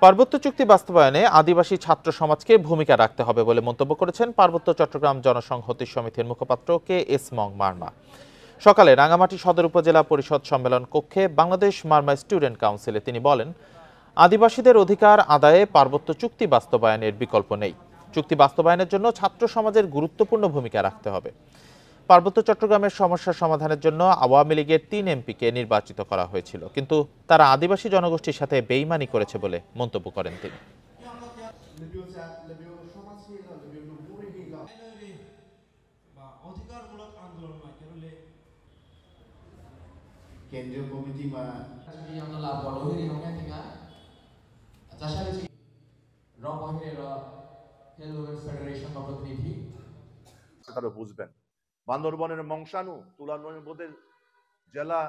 পার্বত্য চুক্তি বাস্তবায়নে আদিবাসী ছাত্র সমাজকে ভূমিকা রাখতে হবে বলে মন্তব্য করেছেন পার্বত্য চট্টগ্রাম জনসংহতি সমিতির মুখপাত্র কে এস মং মারমা। সকালে রাঙামাটি সদর উপজেলা পরিষদ সম্মেলন কক্ষে বাংলাদেশ মারমা স্টুডেন্ট কাউন্সিলে তিনি বলেন, আদিবাসীদের অধিকার আদায়ে পার্বত্য চুক্তি বাস্তবায়নের বিকল্প নেই। চুক্তি বাস্তবায়নের জন্য ছাত্র সমাজের গুরুত্বপূর্ণ ভূমিকা রাখতে হবে। পার্বত্য চট্টগ্রামের সমস্যা সমাধানের জন্য আওয়ামী লীগের ৩ এমপিকে নির্বাচিত করা হয়েছিল, কিন্তু তারা আদিবাসী জনগোষ্ঠীর সাথে বেইমানি করেছে বলে মন্তব্য করেন তিনি। তারা বুঝবেন বান্দরবনের মংসানু তুলা জেলা